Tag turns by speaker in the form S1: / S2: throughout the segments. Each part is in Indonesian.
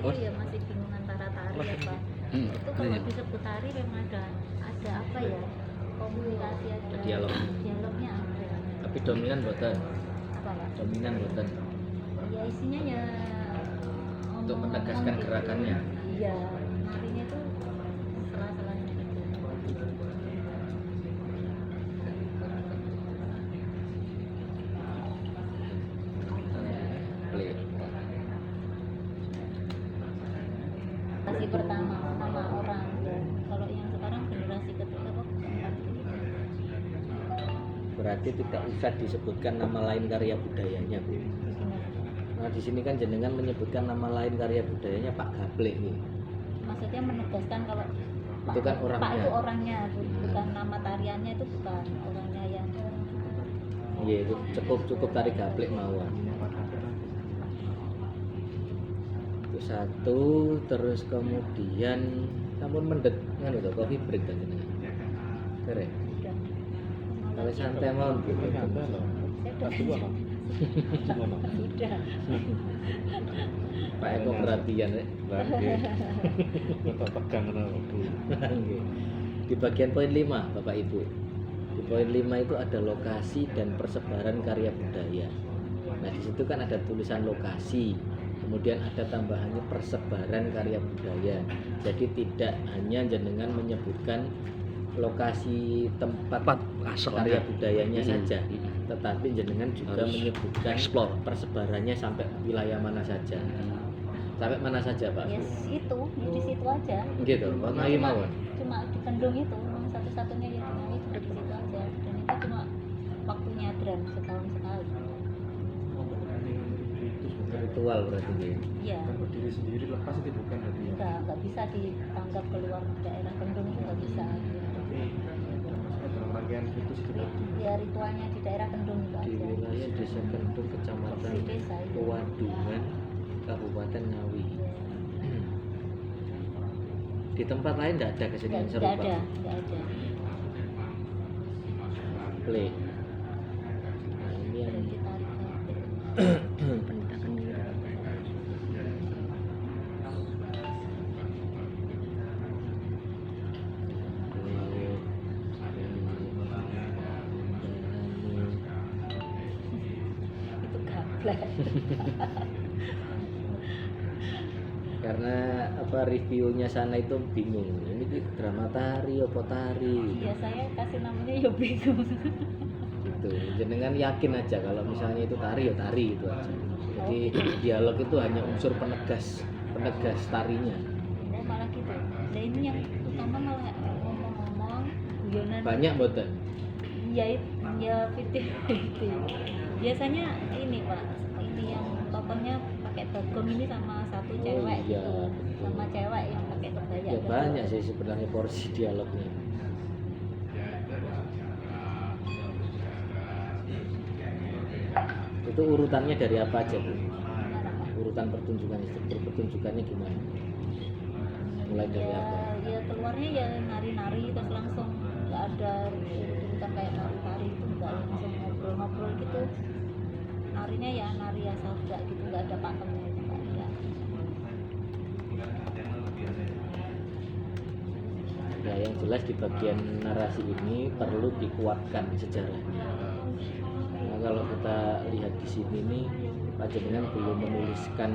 S1: itu ya masih bingung antara tari apa. Itu kalau disebut tari memang ada apa ya? Komunikasi ada. Dialognya ada.
S2: Tapi dominan boten.
S1: Apa Pak?
S2: Dominan boten.
S1: Ya isinya ya
S2: Untuk menegaskan gerakannya.
S1: Iya, narinya itu salah-salahnya itu. Generasi pertama nama orang, kalau yang sekarang generasi ketiga kok keempat ini.
S2: Berarti tidak usah disebutkan nama lain karya budayanya, Bu. Nah, di sini kan jenengan menyebutkan nama lain karya budayanya Pak Gaplek nih.
S1: Maksudnya menegaskan kalau
S2: Itu kan orangnya.
S1: Pak itu orangnya, bukan nama tariannya, itu bukan orangnya yang.
S2: Iya, itu cukup tari Gaplek mawon. Itu satu, terus kemudian namun mendet kan itu coffee break kan jenengan. Keren.
S1: Sudah.
S2: Kalau santai mau gitu.
S1: Sudah.
S2: Pak Eko perhatian ya.
S3: Bapak pegang
S2: Di bagian poin 5 Bapak Ibu. Di poin 5 itu ada lokasi dan persebaran karya budaya. Nah, di situ kan ada tulisan lokasi. Kemudian ada tambahannya persebaran karya budaya. Jadi tidak hanya jenengan menyebutkan lokasi tempat karya budayanya saja, tetapi jenengan juga
S3: Harus
S2: menyebutkan
S3: explore
S2: persebarannya sampai wilayah mana saja. Sampai mana saja, Pak?
S1: Yes, itu di situ aja.
S2: Gitu, warna mawon.
S1: Cuma di Kendung itu, satu-satunya yang cuma itu di situ aja. Dan itu cuma waktunya drum setahun sekali.
S2: Ritual berarti ya.
S1: Iya.
S3: Kan berdiri sendiri lepas itu bukan berarti ya.
S1: Nggak bisa ditanggap keluar daerah Kendung itu nggak bisa.
S3: Tapi dalam rangkaian itu sudah
S1: Ya ritualnya di daerah Kendung itu
S2: Di
S1: aja.
S2: wilayah Desa Kendung, Kecamatan
S1: Di desa itu.
S2: Kewadungan, Kabupaten Ngawi.
S1: Iya.
S2: Di tempat lain tidak ada kesenian
S1: Nggak
S2: serupa.
S1: ada, nggak ada.
S2: Play. Nah, ini yang
S1: Berhenti tarik.
S4: Penitakan diri.
S1: Itu gaplek.
S2: karena apa reviewnya sana itu bingung, ini drama tari apa tari
S1: Ya saya kasih namanya ya bingung.
S2: gitu. Jenengan yakin aja kalau misalnya itu tari ya tari itu aja. Jadi dialog itu hanya unsur penegas tarinya.
S1: Oh malah gitu. Nah ini yang utama malah ngomong-ngomong guyonan.
S2: Banyak boten.
S1: Ya fitih. Biasanya ini Pak, ini yang tokohnya pakai bagong ini sama satu cewek
S2: iya,
S1: gitu.
S2: betul.
S1: Sama cewek yang pakai kebaya.
S2: Ya banyak sih sebenarnya porsi dialognya. Itu urutannya dari apa aja, Bu? Urutan pertunjukannya gimana? Mulai dari apa?
S1: Ya keluarnya ya nari-nari terus langsung nggak ada urutan kayak nari-nari itu nggak langsung ngobrol-ngobrol gitu. Narinya ya nari asal gak gitu, nggak ada pakemnya itu nggak ada.
S2: Ya, yang jelas di bagian narasi ini perlu dikuatkan sejarahnya. Nah, kalau kita lihat di sini nih, Pak Jenengan belum menuliskan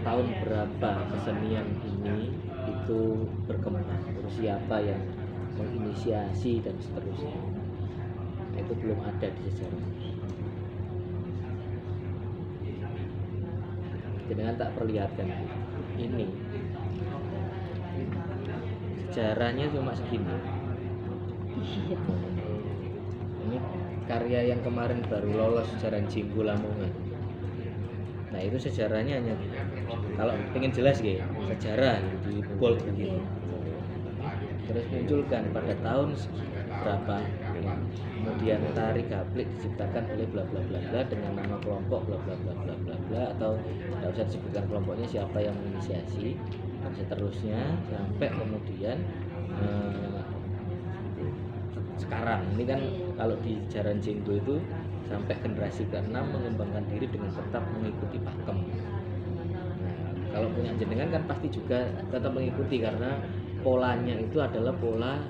S2: tahun berapa kesenian ini itu berkembang, terus siapa yang menginisiasi dan seterusnya. Nah, itu belum ada di sejarah. Jenengan tak perlihatkan ini. Sejarahnya cuma segini.
S1: Iya.
S2: Ini karya yang kemarin baru lolos Jaran Jinggo Lamongan. Nah itu sejarahnya hanya kalau pengen jelas ya sejarah di bold begitu. Terus munculkan pada tahun berapa ya. Kemudian tari Gaplek diciptakan oleh bla bla bla bla dengan nama kelompok bla bla bla bla bla bla, atau tidak usah disebutkan kelompoknya siapa yang menginisiasi, dan seterusnya sampai kemudian sekarang ini kan kalau di Jaran Jinggo itu sampai generasi ke-6 mengembangkan diri dengan tetap mengikuti pakem. Kalau punya jenengan kan pasti juga tetap mengikuti karena polanya itu adalah pola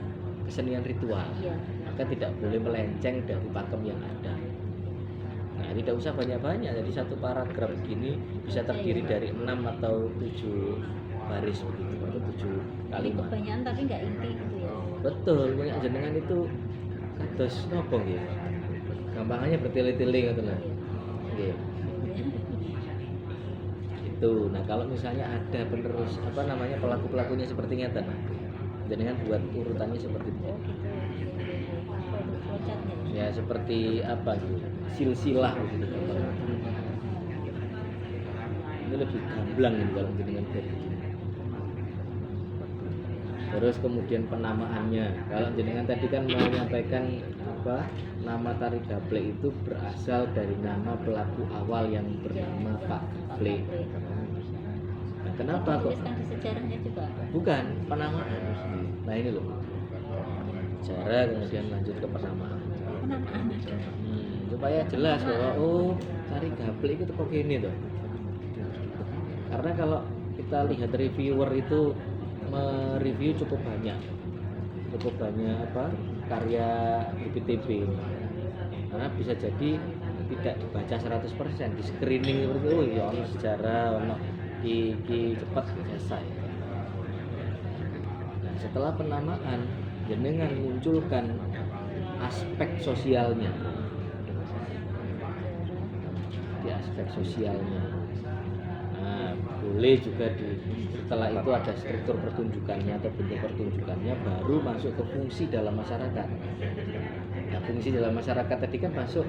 S2: kesenian ritual.
S1: Iya.
S2: Maka tidak boleh melenceng dari pakem yang ada. Nah, tidak usah banyak-banyak. Jadi satu paragraf begini bisa terdiri dari 6 atau 7 baris begitu atau 7
S1: Ini
S2: kalimat.
S1: kebanyakan tapi nggak inti gitu ya.
S2: Betul, punya jenengan itu kados nopo nggih. Gampangannya bertele-tele ngoten lah. Nggih. Itu. Nah, kalau misalnya ada penerus apa namanya pelaku-pelakunya seperti ngeten. Jenengan buat urutannya seperti itu.
S1: Oh gitu. Produk flowchartnya.
S2: Ya seperti apa gitu. Silsilah begitu gampangnya. Itu lebih gamblang gitu kalau jenengan buat begini. Terus kemudian penamaannya. Kalau jenengan tadi kan menyampaikan apa nama tari gaplek itu berasal dari nama pelaku awal yang bernama Pak Gaplek. Nah, kenapa kok?
S1: Tuliskan di sejarahnya juga.
S2: Bukan penamaan. Nah ini loh. Sejarah kemudian lanjut ke penamaan.
S1: Penamaan ada.
S2: Supaya jelas bahwa oh tari gaplek itu kok gini tuh. Karena kalau kita lihat reviewer itu mereview cukup banyak apa karya IPTB, karena bisa jadi tidak dibaca 100%, di screening seperti oh ya ono sejarah ono iki cepat selesai. Nah, setelah penamaan jenengan munculkan aspek sosialnya, di aspek sosialnya. Nah, boleh juga setelah itu ada struktur pertunjukannya atau bentuk pertunjukannya, baru masuk ke fungsi dalam masyarakat. Nah, fungsi dalam masyarakat tadi kan masuk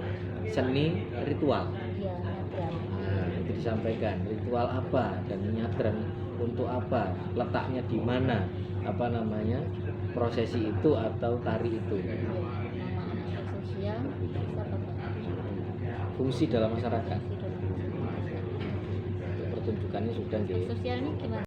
S2: seni ritual.
S1: Iya, nyadran.
S2: Nah, itu disampaikan ritual apa dan nyadran untuk apa, letaknya di mana, apa namanya prosesi itu atau tari itu.
S1: Penamaan aspek sosial bisa pakai
S2: Fungsi dalam masyarakat.
S1: fungsi dalam
S2: Pertunjukannya sudah
S1: aspek sosialnya gimana?